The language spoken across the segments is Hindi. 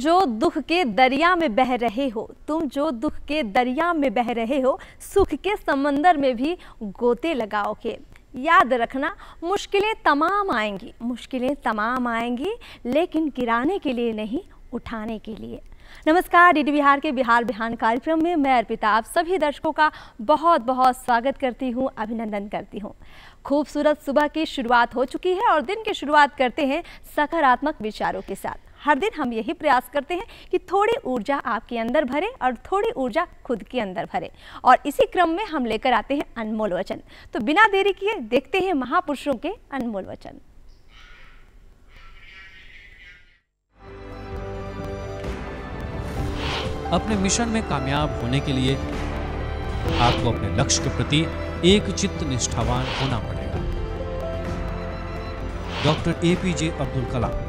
जो दुख के दरिया में बह रहे हो, तुम जो दुख के दरिया में बह रहे हो, सुख के समंदर में भी गोते लगाओगे। याद रखना, मुश्किलें तमाम आएंगी, मुश्किलें तमाम आएंगी, लेकिन गिराने के लिए नहीं, उठाने के लिए। नमस्कार, डीडी बिहार के बिहार बिहान कार्यक्रम में मैं अर्पिता आप सभी दर्शकों का बहुत बहुत स्वागत करती हूँ, अभिनंदन करती हूँ। खूबसूरत सुबह की शुरुआत हो चुकी है और दिन की शुरुआत करते हैं सकारात्मक विचारों के साथ। हर दिन हम यही प्रयास करते हैं कि थोड़ी ऊर्जा आपके अंदर भरे और थोड़ी ऊर्जा खुद के अंदर भरे, और इसी क्रम में हम लेकर आते हैं अनमोल वचन। तो बिना देरी किए देखते हैं महापुरुषों के अनमोल वचन। अपने मिशन में कामयाब होने के लिए आपको अपने लक्ष्य के प्रति एक चित्त निष्ठावान होना पड़ेगा। Doctor APJ Abdul Kalam.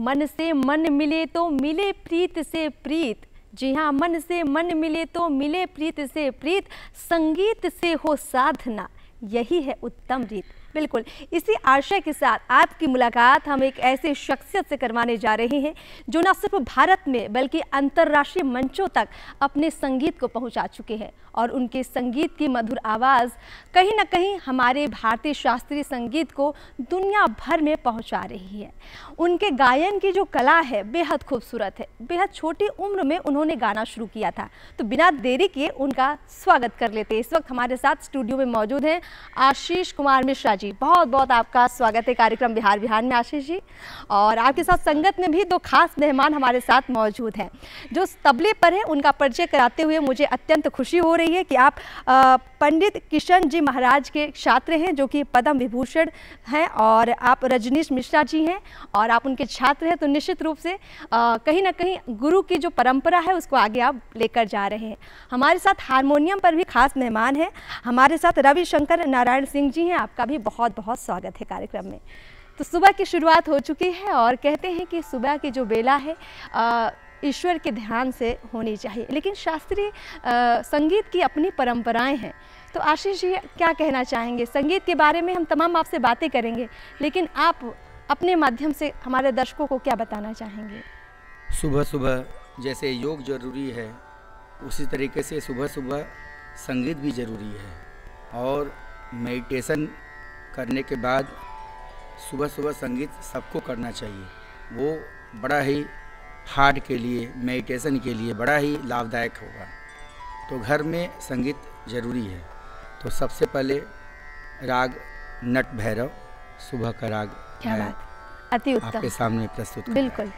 मन से मन मिले तो मिले प्रीत से प्रीत। जी हाँ, मन से मन मिले तो मिले प्रीत से प्रीत। संगीत से हो साधना, यही है उत्तम रीत। बिल्कुल इसी आशय के साथ आपकी मुलाकात हम एक ऐसे शख्सियत से करवाने जा रहे हैं जो न सिर्फ भारत में बल्कि अंतर्राष्ट्रीय मंचों तक अपने संगीत को पहुंचा चुके हैं, और उनके संगीत की मधुर आवाज़ कहीं न कहीं हमारे भारतीय शास्त्रीय संगीत को दुनिया भर में पहुंचा रही है। उनके गायन की जो कला है बेहद खूबसूरत है। बेहद छोटी उम्र में उन्होंने गाना शुरू किया था। तो बिना देरी किए उनका स्वागत कर लेते हैं। इस वक्त हमारे साथ स्टूडियो में मौजूद हैं आशीष कुमार मिश्रा जी। बहुत बहुत आपका स्वागत है कार्यक्रम बिहार बिहान में आशीष जी। और आपके साथ संगत में भी दो खास मेहमान हमारे साथ मौजूद हैं। जो तबले पर है उनका परिचय कराते हुए मुझे अत्यंत खुशी हो रही है कि आप पंडित किशन जी महाराज के छात्र हैं, जो कि पद्म विभूषण हैं, और आप रजनीश मिश्रा जी हैं और आप उनके छात्र हैं। तो निश्चित रूप से कहीं ना कहीं गुरु की जो परंपरा है उसको आगे आप लेकर जा रहे हैं। हमारे साथ हारमोनियम पर भी खास मेहमान हैं, हमारे साथ रविशंकर नारायण सिंह जी हैं। आपका भी बहुत बहुत स्वागत है कार्यक्रम में। तो सुबह की शुरुआत हो चुकी है और कहते हैं कि सुबह की जो बेला है ईश्वर के ध्यान से होनी चाहिए, लेकिन शास्त्रीय संगीत की अपनी परंपराएं हैं। तो आशीष जी क्या कहना चाहेंगे? संगीत के बारे में हम तमाम आपसे बातें करेंगे, लेकिन आप अपने माध्यम से हमारे दर्शकों को क्या बताना चाहेंगे? सुबह सुबह जैसे योग जरूरी है, उसी तरीके से सुबह सुबह संगीत भी ज़रूरी है। और मेडिटेशन करने के बाद सुबह सुबह संगीत सबको करना चाहिए। वो बड़ा ही हार्ट के लिए, मेडिटेशन के लिए बड़ा ही लाभदायक होगा। तो घर में संगीत ज़रूरी है। तो सबसे पहले राग नट भैरव सुबह का राग क्या बात, अति उत्तम आपके सामने प्रस्तुत। बिल्कुल।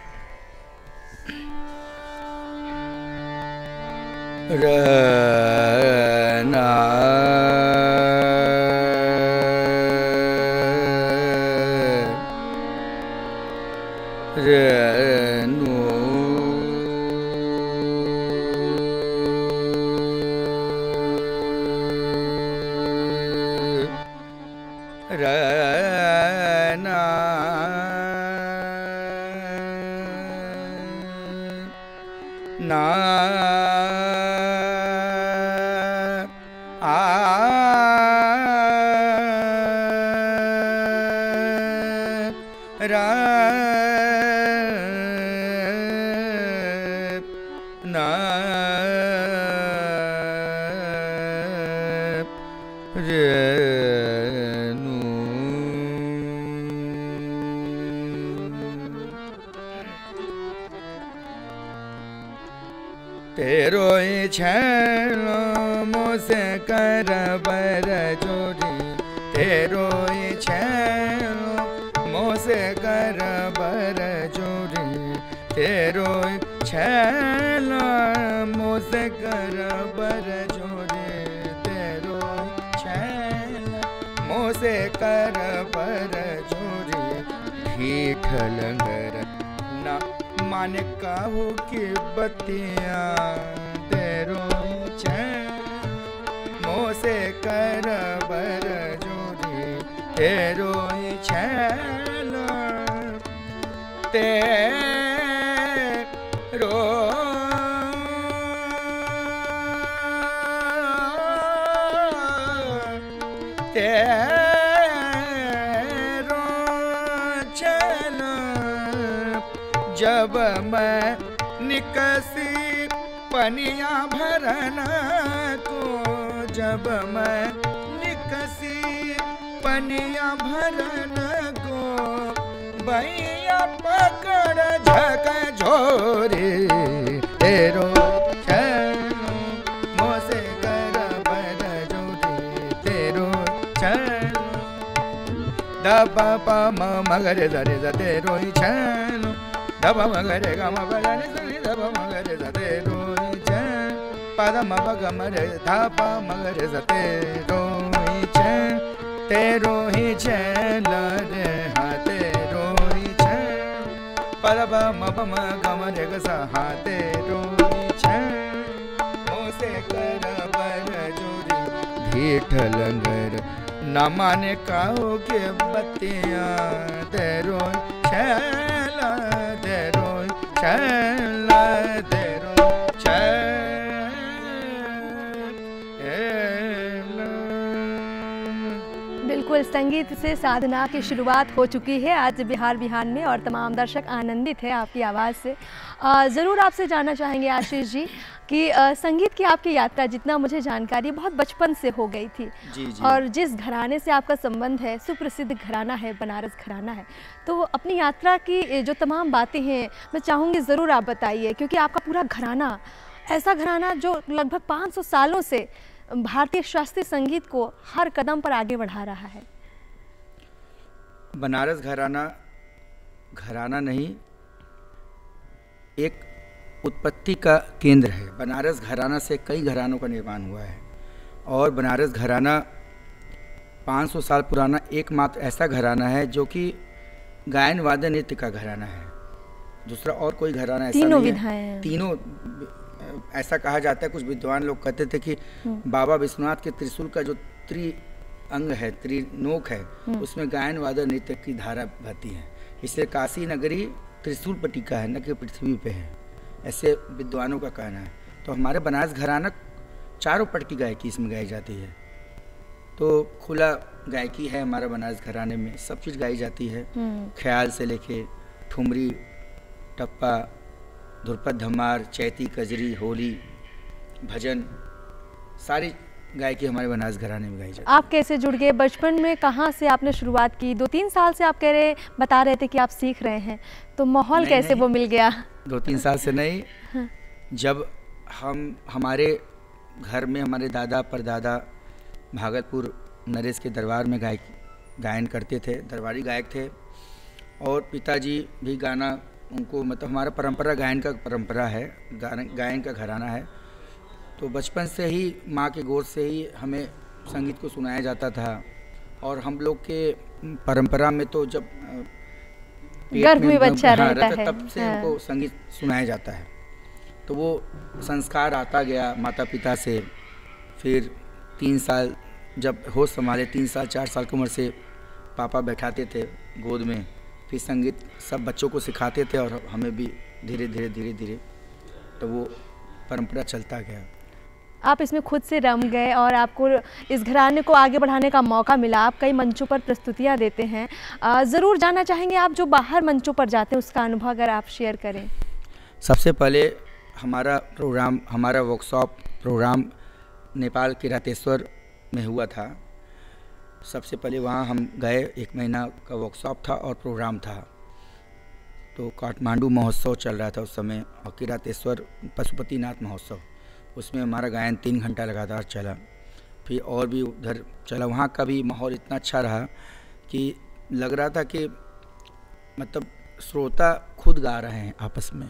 तेरो छेलो मोसे कर बर जोरी, तेरो छेलो मोसे कर बर जोरी, तेरो छेलो मोसे कर बर जोरी, तेरो छेलो मोसे कर बर जोरी। ठीक लंगर ना मान काहू की बतिया, तेरो मोसे कर बर जोरी, तेरो छेलो तेरो तेरो जब मैं निकसी पनिया भरन को, जब मैं निकसी पनिया भरन को, भैया पकड़ झक झोरे तेरो चलो मोसे कर बर जोरे तेरो चलो दब प म मगरे जरे जते रोई चलो दब मगरे ग म बरे जरे दब मगरे जते रोई चलो पद म ग म रे धा प मगरे जते रोई चलो तेरो ही चलो रे हाथे परब मपम गम रे ग हाथे रोई मोसे कर बर जोरी भीठ लंगर न माने काहो के बतिया तेरो छला तेरो छला तेरो बिल्कुल, संगीत से साधना की शुरुआत हो चुकी है आज बिहार बिहान में और तमाम दर्शक आनंदित है आपकी आवाज़ से। ज़रूर आपसे जानना चाहेंगे आशीष जी कि संगीत की आपकी यात्रा, जितना मुझे जानकारी बहुत बचपन से हो गई थी जी। और जिस घराने से आपका संबंध है, सुप्रसिद्ध घराना है, बनारस घराना है, तो अपनी यात्रा की जो तमाम बातें हैं मैं चाहूँगी ज़रूर आप बताइए, क्योंकि आपका पूरा घराना ऐसा घराना जो लगभग 500 सालों से भारतीय शास्त्रीय संगीत को हर कदम पर आगे बढ़ा रहा है। बनारस घराना नहीं, एक उत्पत्ति का केंद्र है। बनारस घराना से कई घरानों का निर्माण हुआ है और बनारस घराना 500 साल पुराना एकमात्र ऐसा घराना है जो कि गायन वादन नृत्य का घराना है। दूसरा और कोई घराना ऐसा नहीं है। तीनों ऐसा कहा जाता है, कुछ विद्वान लोग कहते थे कि बाबा विश्वनाथ के त्रिशूल का जो त्रिअंग है, त्रिनोक है, उसमें गायन वादन नृत्य की धारा बहती है। इसलिए काशी नगरी त्रिशूल पर टिका है, न कि पृथ्वी पे है, ऐसे विद्वानों का कहना है। तो हमारे बनारस घराना चारों पट की गायकी इसमें गाई जाती है। तो खुला गायकी है हमारा बनारस घराने में, सब चीज़ गाई जाती है, ख्याल से लेके ठुमरी, टप्पा, ध्रुपद धमार, चैती, कजरी, होली, भजन, सारी गायकी हमारे बनारस घराने में गाई जाती है। आप कैसे जुड़ गए? बचपन में कहाँ से आपने शुरुआत की? 2-3 साल से आप बता रहे थे कि आप सीख रहे हैं, तो माहौल कैसे वो मिल गया? 2-3 साल से नहीं, जब हमारे घर में हमारे दादा परदादा भागलपुर नरेश के दरबार में गायन करते थे, दरबारी गायक थे, और पिताजी भी गाना, उनको मतलब हमारा परंपरा गायन का परंपरा है, गायन का घराना है। तो बचपन से ही माँ के गोद से ही हमें संगीत को सुनाया जाता था। और हम लोग के परंपरा में तो जब गर्भ में बच्चा रहता है तब से हमको संगीत सुनाया जाता है। तो वो संस्कार आता गया माता पिता से। फिर 3 साल जब होश संभाले, 3 साल 4 साल की उम्र से पापा बैठाते थे गोद में, फिर संगीत सब बच्चों को सिखाते थे और हमें भी धीरे धीरे तो वो परंपरा चलता गया। आप इसमें खुद से रम गए और आपको इस घराने को आगे बढ़ाने का मौका मिला। आप कई मंचों पर प्रस्तुतियां देते हैं। ज़रूर जानना चाहेंगे, आप जो बाहर मंचों पर जाते हैं उसका अनुभव अगर आप शेयर करें। सबसे पहले हमारा वर्कशॉप प्रोग्राम नेपाल के रातेश्वर में हुआ था। सबसे पहले वहाँ हम गए, 1 महीना का वर्कशॉप था और प्रोग्राम था। तो काठमांडू महोत्सव चल रहा था उस समय, और किरातेश्वर पशुपतिनाथ महोत्सव, उसमें हमारा गायन 3 घंटा लगातार चला। फिर और भी उधर चला, वहाँ का भी माहौल इतना अच्छा रहा कि लग रहा था कि मतलब श्रोता खुद गा रहे हैं आपस में,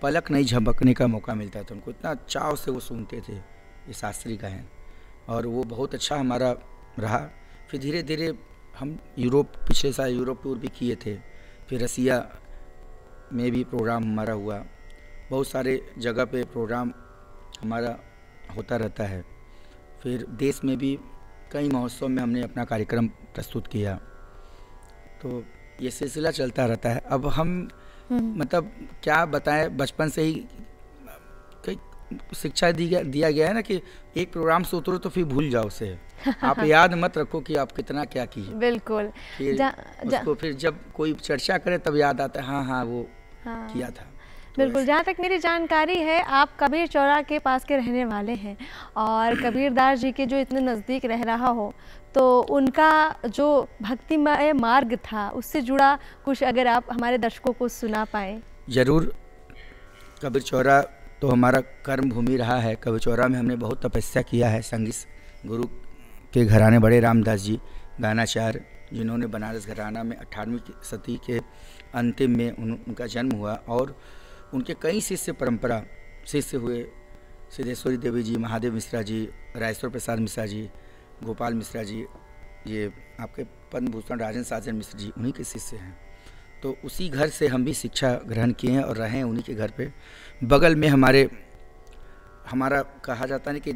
पलक नहीं झपकने का मौका मिलता था उनको, इतना चाव से वो सुनते थे ये शास्त्रीय गायन, और वो बहुत अच्छा हमारा रहा। फिर धीरे धीरे हम पिछले साल यूरोप टूर भी किए थे, फिर रसिया में भी प्रोग्राम हमारा हुआ, बहुत सारे जगह पे प्रोग्राम हमारा होता रहता है। फिर देश में भी कई महोत्सव में हमने अपना कार्यक्रम प्रस्तुत किया, तो ये सिलसिला चलता रहता है। अब हम मतलब क्या बताएं, बचपन से ही कई शिक्षा दिया गया है ना कि एक प्रोग्राम से उतरो तो फिर भूल जाओ उसे, आप याद मत रखो कि आप कितना क्या किए। बिल्कुल। फिर उसको फिर जब कोई चर्चा करे तब याद आता है, हाँ वो हाँ। किया था। बिल्कुल, जहाँ तक मेरी जानकारी है आप कबीर चौरा के पास के रहने वाले हैं और कबीरदास जी के जो इतने नज़दीक रह रहा हो तो उनका जो भक्तिमय मार्ग था उससे जुड़ा कुछ अगर आप हमारे दर्शकों को सुना पाएँ। ज़रूर। कबीर चौरा तो हमारा कर्म भूमि रहा है। कबीर चौरा में हमने बहुत तपस्या किया है। संगीत गुरु के घराने बड़े रामदास जी गानाचार्य, जिन्होंने बनारस घराना में 18वीं सदी के अंतिम में उनका जन्म हुआ और उनके कई शिष्य हुए। सिद्धेश्वरी देवी जी, महादेव मिश्रा जी, राजेश्वर प्रसाद मिश्रा जी, गोपाल मिश्रा जी, ये आपके पद्म भूषण राजन साजन मिश्र जी, उन्हीं के शिष्य हैं। तो उसी घर से हम भी शिक्षा ग्रहण किए हैं और रहे हैं उन्हीं के घर पे। बगल में हमारा कहा जाता है कि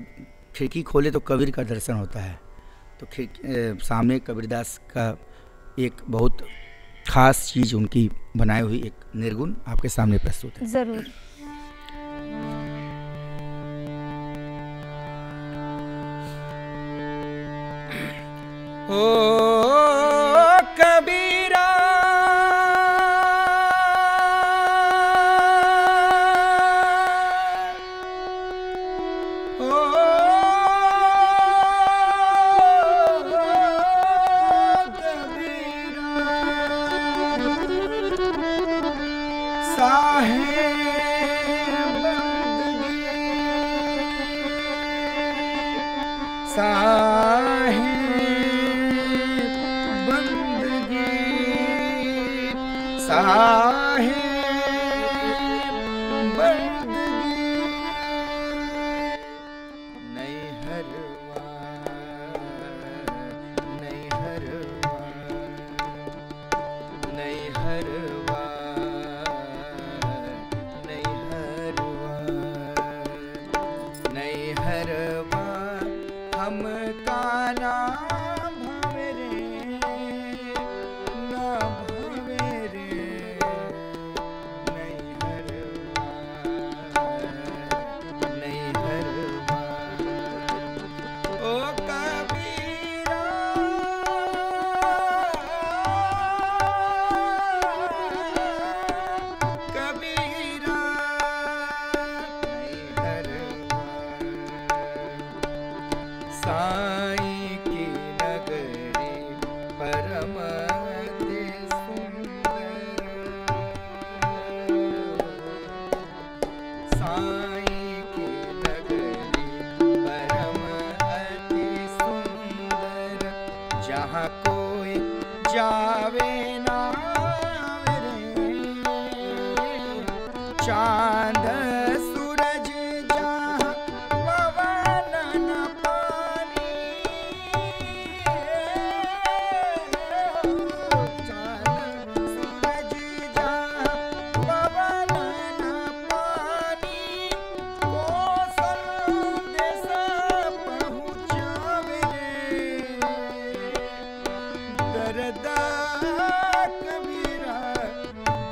खिड़की खोले तो कबीर का दर्शन होता है। तो सामने कबीरदास का एक बहुत खास चीज़ उनकी बनाई हुई एक निर्गुण आपके सामने प्रस्तुत है। ज़रूर। ओ कबीरा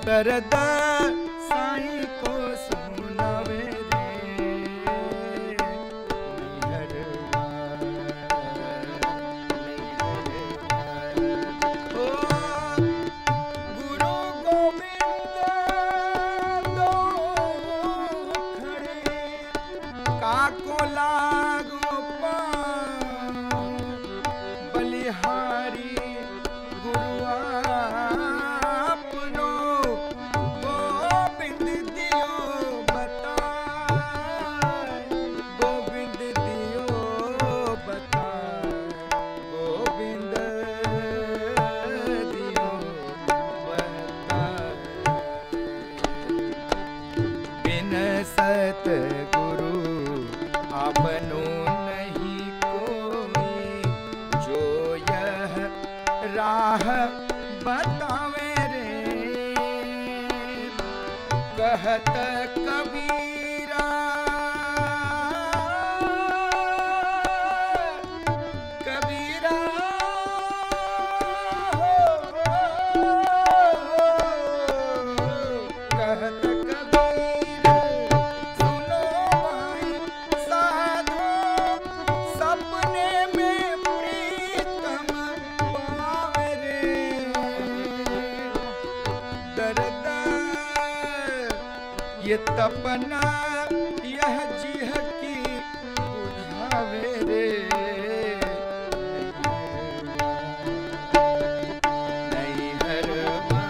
दरदा साईं को सुनावे ये तपना यह जिह की बुझावे रे। नैहरवा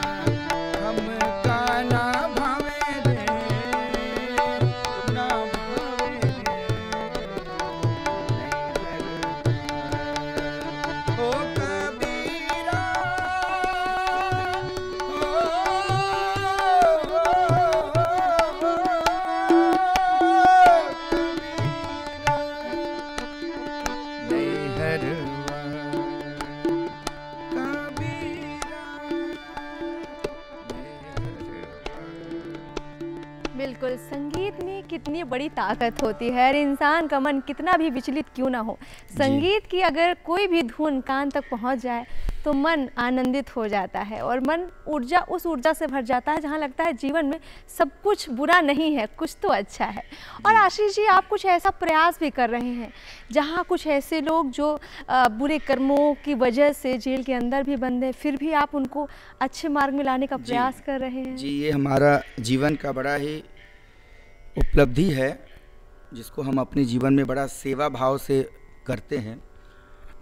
हमका ना भावे रे, ना भावे रे। नैहरवा ओ कबीरा, बिल्कुल, संगीत में कितनी बड़ी ताकत होती है। हर इंसान का मन कितना भी विचलित क्यों ना हो, संगीत की अगर कोई भी धुन कान तक पहुंच जाए तो मन आनंदित हो जाता है और मन ऊर्जा उस ऊर्जा से भर जाता है जहां लगता है जीवन में सब कुछ बुरा नहीं है, कुछ तो अच्छा है। और आशीष जी, आप कुछ ऐसा प्रयास भी कर रहे हैं जहां कुछ ऐसे लोग जो बुरे कर्मों की वजह से जेल के अंदर भी बंद हैं, फिर भी आप उनको अच्छे मार्ग में लाने का प्रयास कर रहे हैं। जी, ये हमारा जीवन का बड़ा ही उपलब्धि है, जिसको हम अपने जीवन में बड़ा सेवा भाव से करते हैं।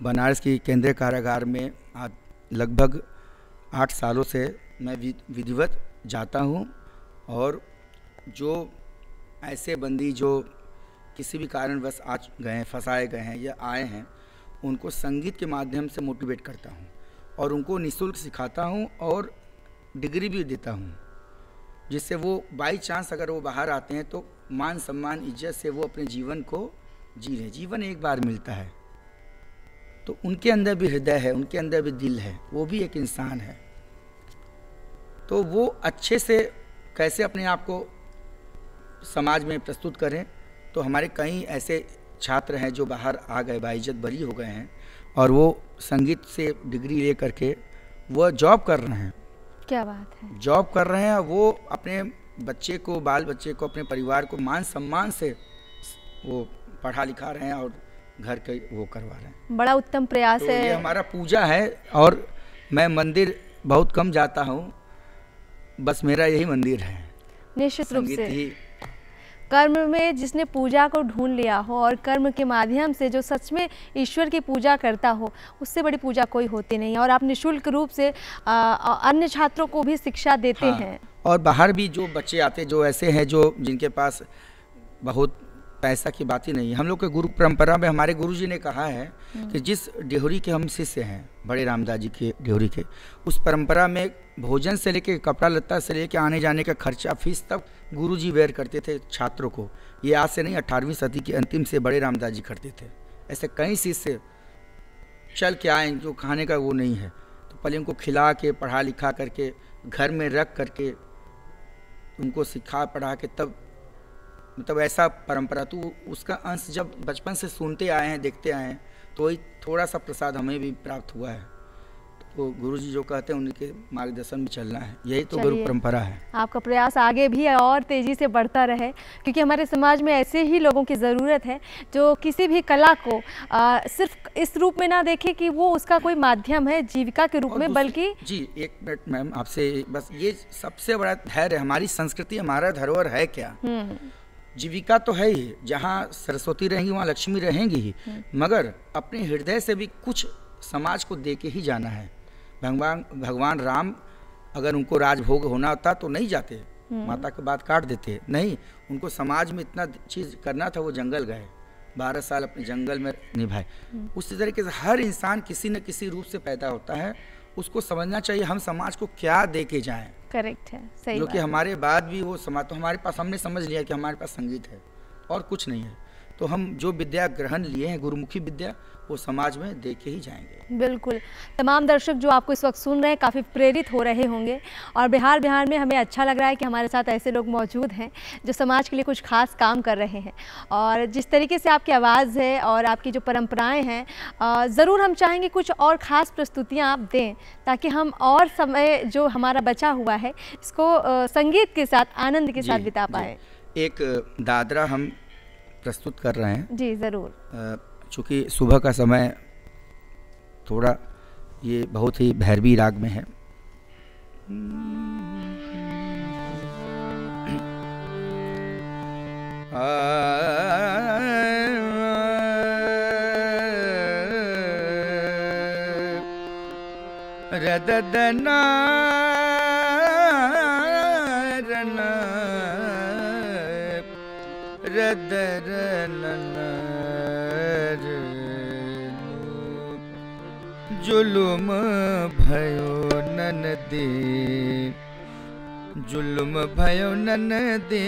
बनारस की केंद्रीय कारागार में आज लगभग 8 सालों से मैं विधिवत जाता हूं, और जो ऐसे बंदी जो किसी भी कारणवश आज गए हैं, फंसाए गए हैं या आए हैं, उनको संगीत के माध्यम से मोटिवेट करता हूं और उनको निःशुल्क सिखाता हूं और डिग्री भी देता हूं, जिससे वो बाई चांस अगर वो बाहर आते हैं तो मान सम्मान इज्जत से वो अपने जीवन को जी लें। जीवन एक बार मिलता है, तो उनके अंदर भी हृदय है, उनके अंदर भी दिल है, वो भी एक इंसान है। तो वो अच्छे से कैसे अपने आप को समाज में प्रस्तुत करें। तो हमारे कई ऐसे छात्र हैं जो बाहर आ गए, बाइज्जत बरी हो गए हैं, और वो संगीत से डिग्री ले करके वो जॉब कर रहे हैं। क्या बात है। जॉब कर रहे हैं, वो अपने बच्चे को, बाल बच्चे को, अपने परिवार को मान सम्मान से वो पढ़ा लिखा रहे हैं और घर के वो करवा रहे हैं। बड़ा उत्तम प्रयास तो है। ये हमारा पूजा है, और मैं मंदिर बहुत कम जाता हूँ, बस मेरा यही मंदिर है। निश्चित रूप संगीत से ही कर्म में जिसने पूजा को ढूंढ लिया हो और कर्म के माध्यम से जो सच में ईश्वर की पूजा करता हो, उससे बड़ी पूजा कोई होती नहीं है। और आप निःशुल्क रूप से अन्य छात्रों को भी शिक्षा देते हैं। और बाहर भी जो बच्चे आते, जो ऐसे हैं जो जिनके पास बहुत पैसा की बात ही नहीं है। हम लोग के गुरु परंपरा में हमारे गुरुजी ने कहा है कि जिस डेहरी के हम शिष्य हैं, बड़े रामदास जी के डेहरी के, उस परंपरा में भोजन से लेके कपड़ा लत्ता से लेके आने जाने का खर्चा, फीस तक गुरुजी बेयर करते थे छात्रों को। ये आज से नहीं, 18वीं सदी के अंतिम से बड़े रामदास जी करते थे। ऐसे कई शिष्य चल के आए जो खाने का वो नहीं है, तो पहले उनको खिला के, पढ़ा लिखा करके, घर में रख करके उनको सिखा पढ़ा के, तब मतलब ऐसा परंपरा। तो उसका अंश जब बचपन से सुनते आए हैं, देखते आए हैं, तो वही थोड़ा सा प्रसाद हमें भी प्राप्त हुआ है। तो गुरुजी जो कहते हैं उनके मार्गदर्शन में चलना है, यही तो गुरु परंपरा है। आपका प्रयास आगे भी और तेजी से बढ़ता रहे, क्योंकि हमारे समाज में ऐसे ही लोगों की ज़रूरत है जो किसी भी कला को सिर्फ इस रूप में ना देखे कि वो उसका कोई माध्यम है जीविका के रूप में, बल्कि जी एक मिनट मैम, आपसे बस ये सबसे बड़ा धैर्य, हमारी संस्कृति, हमारा धरोहर है क्या? जीविका तो है ही, जहाँ सरस्वती रहेंगी वहाँ लक्ष्मी रहेंगी ही, मगर अपने हृदय से भी कुछ समाज को दे के ही जाना है। भगवान राम अगर उनको राजभोग होना होता तो नहीं जाते, माता के बात काट देते, नहीं, उनको समाज में इतना चीज़ करना था, वो जंगल गए, 12 साल अपने जंगल में निभाए। उसी तरीके से हर इंसान किसी न किसी रूप से पैदा होता है, उसको समझना चाहिए हम समाज को क्या दे के जाएँ। करेक्ट है, सही जो बात कि है। हमारे बाद भी वो समाज, तो हमारे पास हमने समझ लिया कि हमारे पास संगीत है और कुछ नहीं है, तो हम जो विद्या ग्रहण लिए हैं, गुरुमुखी विद्या, वो समाज में दे के ही जाएंगे। बिल्कुल, तमाम दर्शक जो आपको इस वक्त सुन रहे हैं काफ़ी प्रेरित हो रहे होंगे, और बिहार में हमें अच्छा लग रहा है कि हमारे साथ ऐसे लोग मौजूद हैं जो समाज के लिए कुछ खास काम कर रहे हैं। और जिस तरीके से आपकी आवाज़ है और आपकी जो परंपराएं हैं, ज़रूर हम चाहेंगे कुछ और ख़ास प्रस्तुतियाँ आप दें, ताकि हम और समय जो हमारा बचा हुआ है इसको संगीत के साथ, आनंद के साथ बिता पाए। एक दादरा हम प्रस्तुत कर रहे हैं। जी ज़रूर। चूँकि सुबह का समय थोड़ा ये बहुत ही भैरवी राग में है। रददना रना रदरना जुलुम भयो ननदी जुलुम भयो ननदी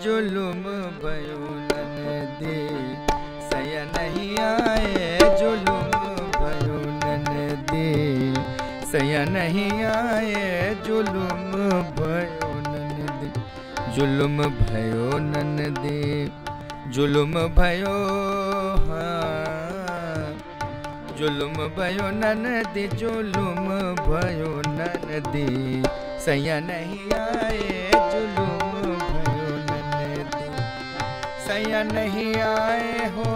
जुलुम भयो ननदी सया नहीं आए जुलुम भयो ननदी सया नहीं आए जुलुम भयो ननदी जुलुम भयो ननदी जुलुम भयो जुलुम भयो ननदी जुलुम भयो ननदी सया नहीं आए जुलुम भयो ननदी सया नहीं आए हो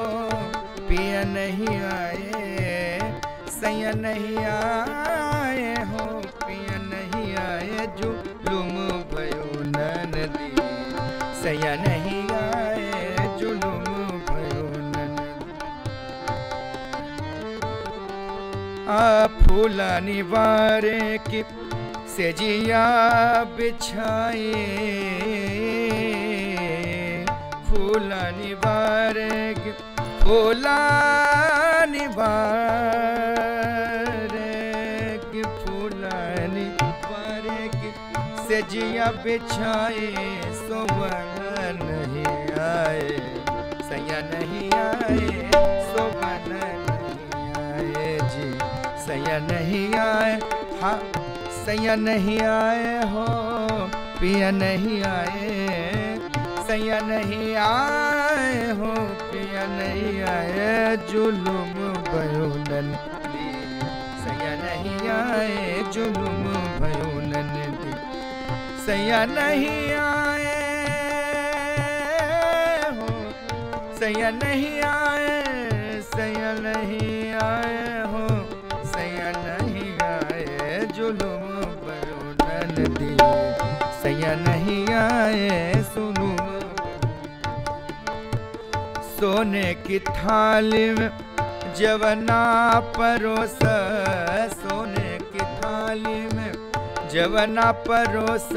पिया नहीं आए सया नहीं आए हो पिया नहीं आए जुलुम भयो ननदी सया नहीं आए जुलुम भयो ननदी आ फूला निवारे की सेजिया बिछाए फूला निवारे की फूला निवारे की फूला निवारे की सेजिया बिछाए सोवन नहीं आए सया नहीं आए सोवन नहीं आए जी सया नहीं आए हाँ सया नहीं आए हो पिया नहीं आए सया नहीं आए हो पिया नहीं आए जुलुम भयो ननदी सया नहीं आए जुलुम भयो ननदी सया नहीं आए हो सया नहीं आए सया नहीं आए हो सया नहीं आए जुलुम ननदी सया नहीं आए सुनो सोने की थाली में जवना परोस सोने की थाली में जवना परोस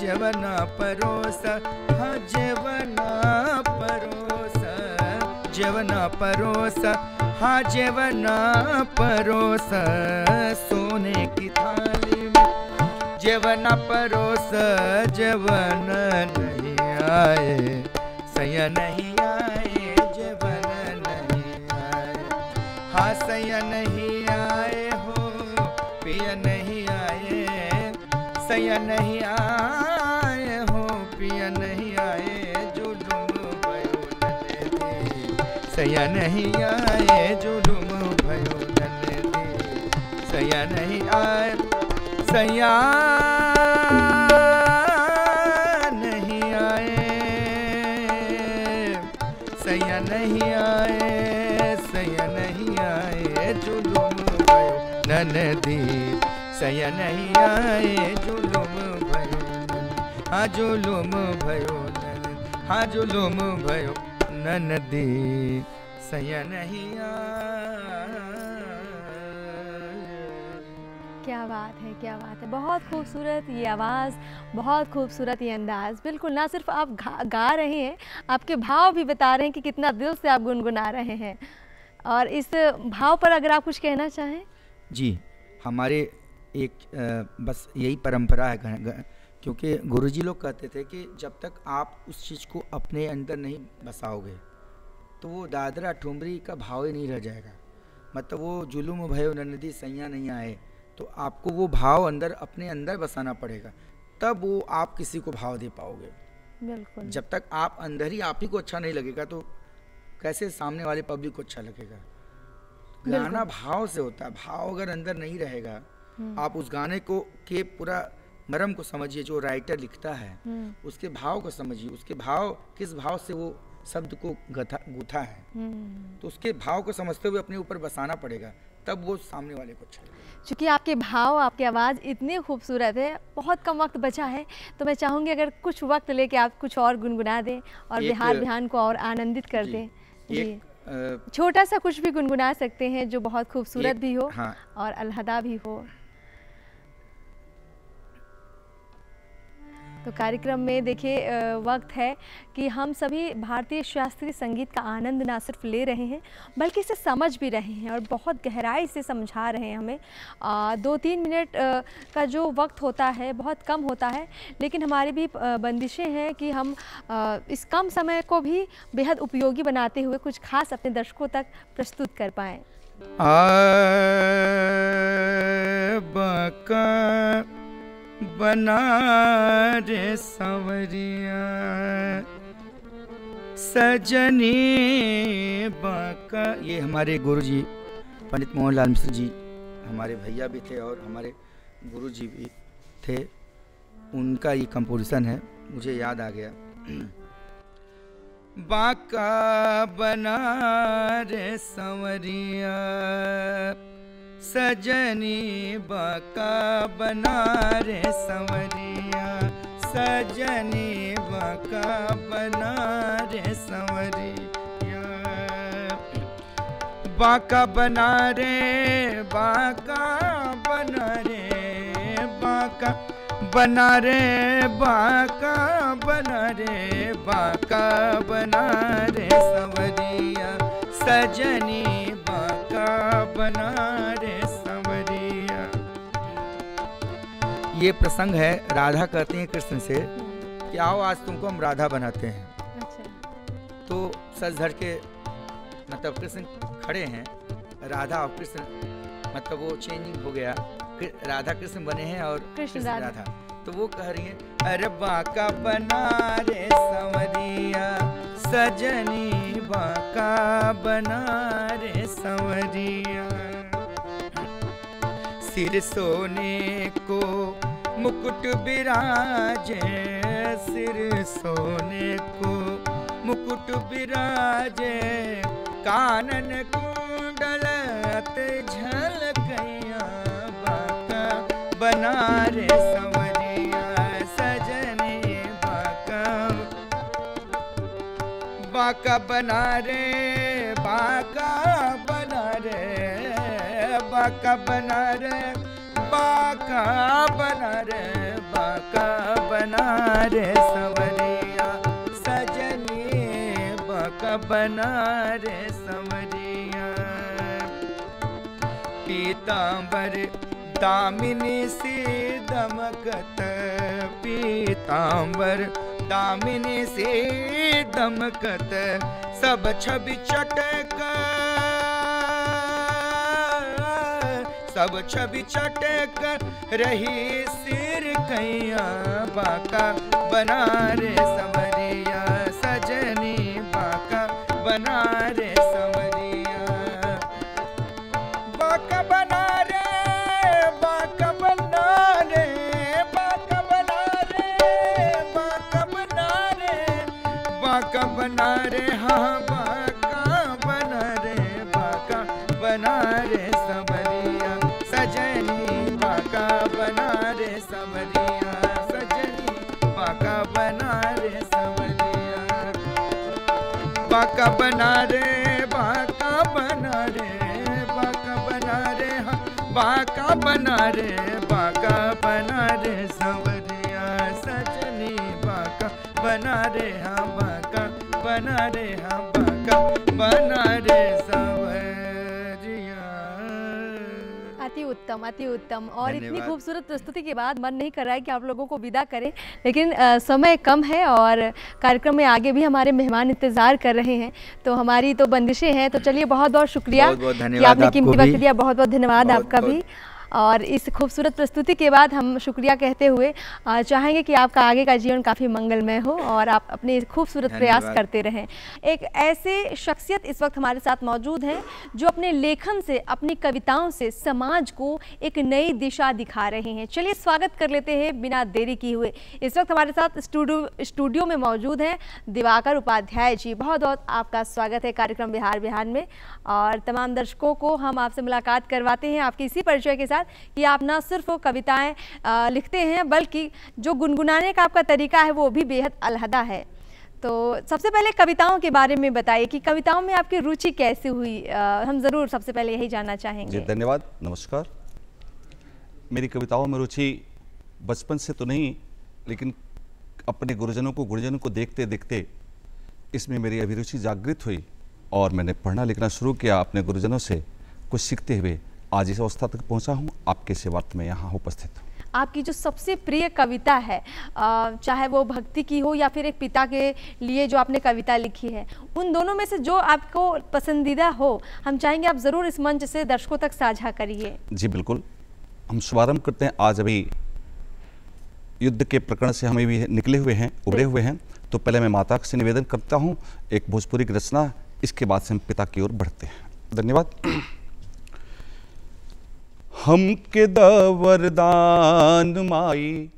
जवना परोस हाँ जवना परोस जवना परोस हाँ जवना परोस सोने की थाली में जवना परोस जवन नहीं आए सया नहीं आए जवन नहीं आए हाँ सया नहीं आए हो पिया नहीं आए सया नहीं आए हो पिया नहीं आए जुलुम भयो ननदी सया नहीं आए जुलुम भयो ननदी सया नहीं आए सया नहीं आए सया नहीं आए सया नहीं आए जुलुम भयो ननदी सया नहीं आए जुलुम भयो हाँ जुलुम भयो ननदी हाँ जुलुम भयो ननदी सया नहीं क्या बात है, क्या बात है। बहुत खूबसूरत ये आवाज़, बहुत खूबसूरत ये अंदाज़। बिल्कुल, ना सिर्फ आप गा रहे हैं, आपके भाव भी बता रहे हैं कि कितना दिल से आप गुनगुना रहे हैं। और इस भाव पर अगर आप कुछ कहना चाहें। जी, हमारे एक बस यही परंपरा है, क्योंकि गुरुजी लोग कहते थे कि जब तक आप उस चीज़ को अपने अंदर नहीं बसाओगे तो वो दादरा ठुमरी का भाव ही नहीं रह जाएगा। मतलब वो जुलुम भयो ननदी सैया नहीं आए, तो आपको वो भाव अंदर अपने अंदर बसाना पड़ेगा, तब वो आप किसी को भाव दे पाओगे। बिल्कुल। जब तक आप अंदर ही आप ही को अच्छा नहीं लगेगा तो कैसे सामने वाले पब्लिक को अच्छा लगेगा। गाना भाव से होता है, भाव अगर अंदर नहीं रहेगा, आप उस गाने को के पूरा मर्म को समझिए, जो राइटर लिखता है उसके भाव को समझिए, उसके भाव किस भाव से वो शब्द को गूथा है, तो उसके भाव को समझते हुए अपने ऊपर बसाना पड़ेगा, तब वो सामने वाले को अच्छा लगेगा। चूँकि आपके भाव, आपकी आवाज़ इतनी खूबसूरत है, बहुत कम वक्त बचा है, तो मैं चाहूँगी अगर कुछ वक्त लेके आप कुछ और गुनगुना दें और बिहार ध्यान को और आनंदित कर दें। एक छोटा सा कुछ भी गुनगुना सकते हैं जो बहुत खूबसूरत भी हो हाँ। और अलहदा भी हो। तो कार्यक्रम में देखिए वक्त है कि हम सभी भारतीय शास्त्रीय संगीत का आनंद ना सिर्फ ले रहे हैं बल्कि इसे समझ भी रहे हैं और बहुत गहराई से समझा रहे हैं हमें। 2-3 मिनट का जो वक्त होता है बहुत कम होता है, लेकिन हमारी भी बंदिशें हैं कि हम इस कम समय को भी बेहद उपयोगी बनाते हुए कुछ खास अपने दर्शकों तक प्रस्तुत कर पाएँ। बना रे संवरिया सजनी बाका। ये हमारे गुरुजी पंडित मोहनलाल मिश्र जी हमारे भैया भी थे और हमारे गुरुजी भी थे, उनका ये कंपोजिशन है, मुझे याद आ गया। बाका बना रे संवरिया सजनी बाका बना रे संवरिया सजनी बाका बना रे संवरिया। बाका बना रे बाका बना रे बाका बना रे बाका बना रे बाका बना रे संवरिया सजनी बाका बना रे संवरिया। ये प्रसंग है, राधा कहती हैं कृष्ण से कि आओ आज तुमको हम राधा बनाते हैं। अच्छा। तो सज धर के मतलब कृष्ण खड़े हैं, राधा और कृष्ण मतलब वो चेंजिंग हो गया, राधा कृष्ण बने हैं और कृष्ण राधा। तो वो कह रही है अरे बाका बना रे संवरिया सजनी बाका बना रे संवरिया। सिर सोने को मुकुट बिराजे सिर सोने को मुकुट बिराजे कानन कुंडल झलकैया बाका बना रे संवरिया सजनी बाका। बाका बना रे बाका बना रे बाका बना रे बाका बना रे बाका बना रे संवरिया सजनी बाका बना रे संवरिया। पीतांबर दामिनी सी दमकत पीतांबर दामिनी से दमकत सब छवि चटक सब छवि चटक रही सिर कैया बाका बना रे संवरिया सजनी बाका बना रे संवरिया। बाका बना रे बाका बना रे बाका बना रे बाका बना रे बाका बना रे हाँ बाका बना रे बाका बना रे संवरिया सजनी बाका बना रे संवरिया सजनी बाका बना रे संवरिया। बाका बना रे बाका बना रे बाका बना रे हाँ बाका बना रे बाका बना रे संवरिया सजनी बाका बना रे हाँ बाका बना रे हाँ बाका बना रे संवरिया। अति उत्तम और इतनी धन्यवाद। खूबसूरत प्रस्तुति के बाद मन नहीं कर रहा है कि आप लोगों को विदा करें, लेकिन समय कम है और कार्यक्रम में आगे भी हमारे मेहमान इंतज़ार कर रहे हैं, तो हमारी तो बंदिशें हैं। तो चलिए बहुत बहुत शुक्रिया बहुत कि धन्यवाद आपने आपको कीमती भी। वक्त दिया। बहुत बहुत धन्यवाद बहुत आपका भी। और इस खूबसूरत प्रस्तुति के बाद हम शुक्रिया कहते हुए चाहेंगे कि आपका आगे का जीवन काफ़ी मंगलमय हो और आप अपने खूबसूरत प्रयास धन्यवाद। करते रहें। एक ऐसे शख्सियत इस वक्त हमारे साथ मौजूद हैं जो अपने लेखन से, अपनी कविताओं से समाज को एक नई दिशा दिखा रहे हैं। चलिए स्वागत कर लेते हैं बिना देरी किए हुए। इस वक्त हमारे साथ स्टूडियो में मौजूद हैं दिवाकर उपाध्याय जी। बहुत बहुत आपका स्वागत है कार्यक्रम बिहार बिहान में। और तमाम दर्शकों को हम आपसे मुलाकात करवाते हैं आपके इसी परिचय के साथ कि आप ना सिर्फ वो कविताएं लिखते हैं बल्कि जो गुनगुनाने का आपका तरीका है वो भी बेहद अलहदा है। तो सबसे पहले कविताओं के बारे में बताइए कि कविताओं में आपकी रुचि कैसे हुई, हम ज़रूर सबसे पहले यही जानना चाहेंगे। जी धन्यवाद, नमस्कार। मेरी कविताओं में रुचि बचपन से तो नहीं, लेकिन अपने गुरुजनों को देखते देखते इसमें मेरी अभिरुचि जागृत हुई और मैंने पढ़ना लिखना शुरू किया। अपने गुरुजनों से कुछ सीखते हुए आज इस अवस्था तक पहुंचा हूं, आपके सेवार्थ में यहाँ उपस्थित हूँ। आपकी जो सबसे प्रिय कविता है, चाहे वो भक्ति की हो या फिर एक पिता के लिए जो आपने कविता लिखी है, उन दोनों में से जो आपको पसंदीदा हो, हम चाहेंगे आप ज़रूर इस मंच से दर्शकों तक साझा करिए। जी बिल्कुल, हम शुभारंभ करते हैं। आज अभी युद्ध के प्रकरण से हम भी निकले हुए हैं, उभरे हुए हैं, तो पहले मैं माता से निवेदन करता हूँ एक भोजपुरी की रचना, इसके बाद से हम पिता की ओर बढ़ते हैं। धन्यवाद। हमके द वरदान माई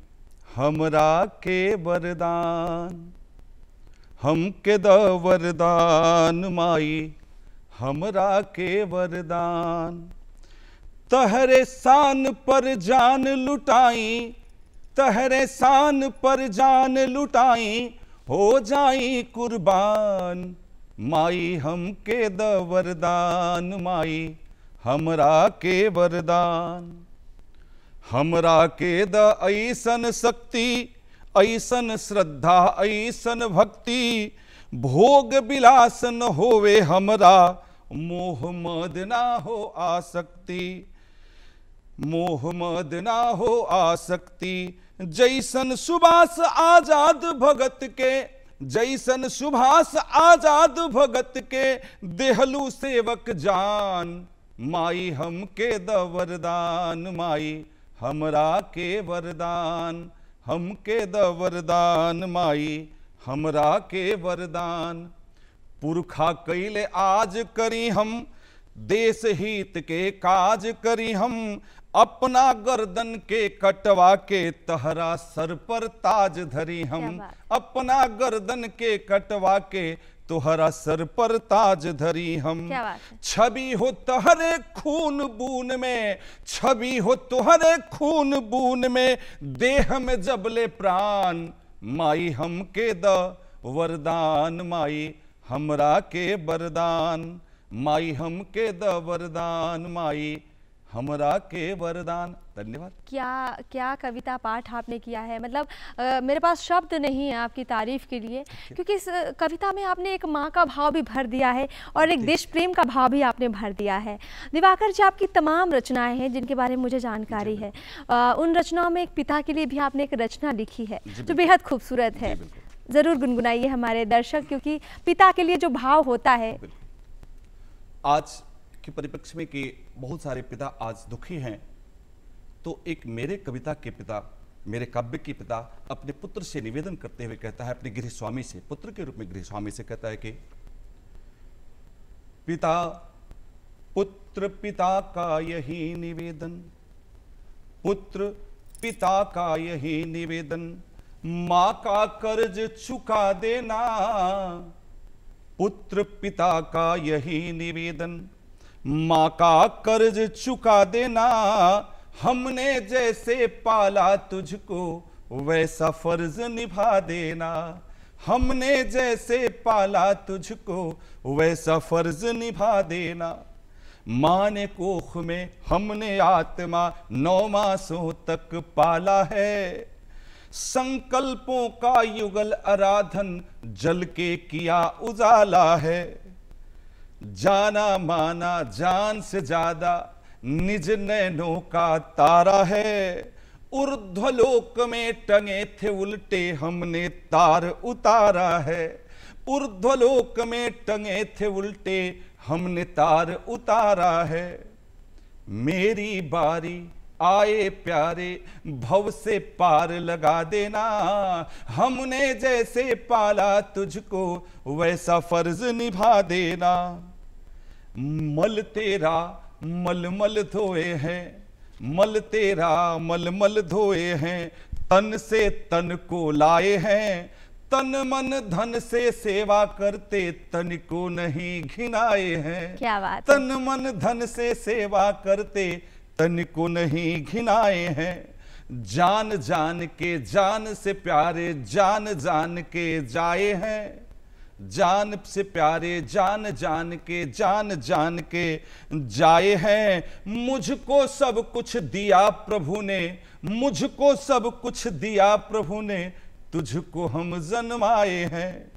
हमरा के वरदान, हमके द वरदान माई हमरा के वरदान, तहरे शान पर जान लुटाई, तहरे शान पर जान लुटाई, हो जाई कुर्बान, माई हमके द वरदान माई हमरा के वरदान, हमरा के द ऐसन शक्ति, ऐसन श्रद्धा, ऐसन भक्ति, भोग विलास न होवे हमरा, मोह मद ना हो आसक्ति, मोह मद ना हो आसक्ति, जैसन सुभाष आजाद भगत के, जैसन सुभाष आजाद भगत के, देहलू सेवक जान, माई हमके द वरदान माई हमरा के वरदान, हमके द वरदान माई हमरा के वरदान, पुरखा कैले आज करी हम, देश हित के काज करी हम, अपना गर्दन के कटवा के तहरा सर पर ताज धरी हम, अपना गर्दन के कटवा के तुहरा सर पर ताज धरी हम, छवि हो तुहरे खून बून में, छवि हो तुहरे खून बून में, देह में जबले प्राण, माई हमके द वरदान माई हमरा के वरदान, माई हमके द वरदान माई हमरा के वरदान। धन्यवाद। क्या कविता पाठ आपने किया है, मतलब मेरे पास शब्द नहीं है आपकी तारीफ के लिए, क्योंकि इस कविता में आपने एक माँ का भाव भी भर दिया है और एक देश प्रेम का भाव भी आपने भर दिया है। दिवाकर जी, आपकी तमाम रचनाएं हैं जिनके बारे में मुझे जानकारी है, उन रचनाओं में एक पिता के लिए भी आपने एक रचना लिखी है जो बेहद खूबसूरत है, ज़रूर गुनगुनाइए हमारे दर्शक, क्योंकि पिता के लिए जो भाव होता है। आज के परिप्रेक्ष्य में कि बहुत सारे पिता आज दुखी हैं, तो एक मेरे कविता के पिता, मेरे काव्य के पिता अपने पुत्र से निवेदन करते हुए कहता है, अपने गृह स्वामी से, पुत्र के रूप में गृह स्वामी से कहता है कि पिता पुत्र पिता का यही निवेदन, पुत्र पिता का यही निवेदन, माँ का कर्ज चुका देना, पुत्र पिता का यही निवेदन, माँ का कर्ज चुका देना, हमने जैसे पाला तुझको वैसा फर्ज निभा देना, हमने जैसे पाला तुझको वैसा फर्ज निभा देना, माँ ने कोख में हमने आत्मा 9 मासों तक पाला है, संकल्पों का युगल आराधन जल के किया उजाला है, जाना माना जान से ज्यादा निज नैनों का तारा है, ऊर्ध्वलोक में टंगे थे उल्टे हमने तार उतारा है, ऊर्ध्वलोक में टंगे थे उल्टे हमने तार उतारा है, मेरी बारी आए प्यारे भव से पार लगा देना, हमने जैसे पाला तुझको वैसा फर्ज निभा देना, मल तेरा मलमल धोए हैं, मल तेरा मलमल धोए हैं, तन से तन को लाए हैं, तन मन धन से सेवा करते तन को नहीं घिनाए हैं, क्या बात, तन मन धन से सेवा करते तन को नहीं घिनाए हैं, जान जान के जान से प्यारे जान जान के जाए हैं, जान से प्यारे जान जान के जान जान के जाए हैं। मुझको सब कुछ दिया प्रभु ने, मुझको सब कुछ दिया प्रभु ने, तुझको हम जन्माए हैं।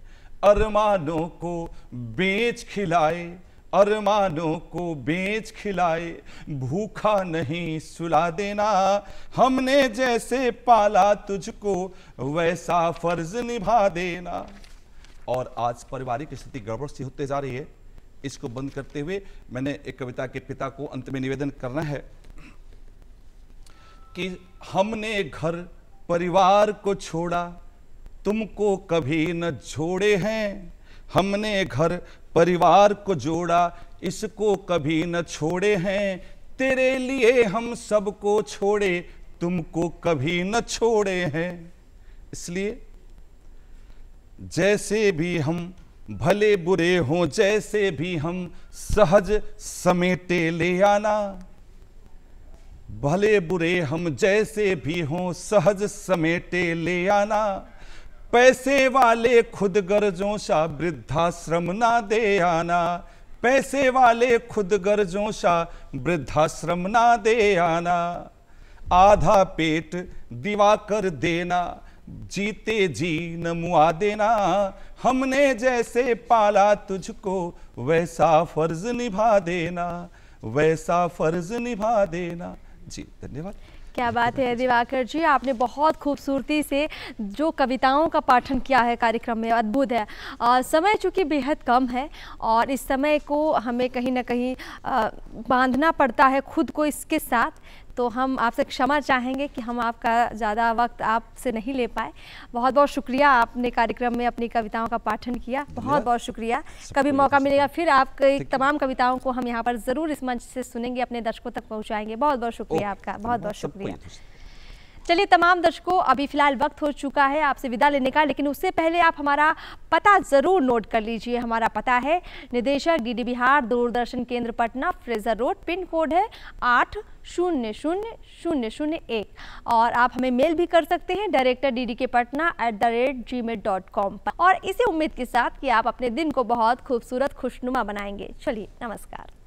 अरमानों को बेच खिलाए, अरमानों को बेच खिलाए, भूखा नहीं सुला देना। हमने जैसे पाला तुझको वैसा फर्ज निभा देना। और आज पारिवारिक स्थिति गड़बड़ सी होते जा रही है। इसको बंद करते हुए मैंने एक कविता के पिता को अंत में निवेदन करना है कि हमने घर परिवार को छोड़ा, तुमको कभी न छोड़े हैं। हमने घर परिवार को जोड़ा, इसको कभी न छोड़े हैं। तेरे लिए हम सबको छोड़े, तुमको कभी न छोड़े हैं। इसलिए जैसे भी हम भले बुरे हों, जैसे भी हम सहज समेटे ले आना। भले बुरे हम जैसे भी हों सहज समेटे ले आना। पैसे वाले खुद गर्जों सा वृद्धाश्रम ना दे आना। पैसे वाले खुद गर्जों सा वृद्धाश्रम ना दे आना। आधा पेट दिवा कर देना, जीते जी न मुआ देना। हमने जैसे पाला तुझको वैसा फर्ज निभा देना, वैसा फर्ज निभा देना। जी धन्यवाद। क्या बात है दिवाकर जी, आपने बहुत खूबसूरती से जो कविताओं का पाठन किया है कार्यक्रम में, अद्भुत है। समय चूँकि बेहद कम है और इस समय को हमें कहीं ना कहीं बांधना पड़ता है खुद को इसके साथ, तो हम आपसे क्षमा चाहेंगे कि हम आपका ज़्यादा वक्त आपसे नहीं ले पाए। बहुत बहुत शुक्रिया, आपने कार्यक्रम में अपनी कविताओं का पाठन किया, बहुत बहुत शुक्रिया। कभी मौका मिलेगा फिर आपकी तमाम कविताओं को हम यहाँ पर ज़रूर इस मंच से सुनेंगे, अपने दर्शकों तक पहुँचाएंगे। बहुत बहुत शुक्रिया आपका, बहुत बहुत शुक्रिया। चलिए तमाम दर्शकों, अभी फ़िलहाल वक्त हो चुका है आपसे विदा लेने का, लेकिन उससे पहले आप हमारा पता ज़रूर नोट कर लीजिए। हमारा पता है निदेशक डीडी बिहार, दूरदर्शन केंद्र Patna, Fraser road, pin code है 800001 और आप हमें मेल भी कर सकते हैं directorddkpatna@gmail.com पर। और इसी उम्मीद के साथ कि आप अपने दिन को बहुत खूबसूरत खुशनुमा बनाएंगे। चलिए नमस्कार।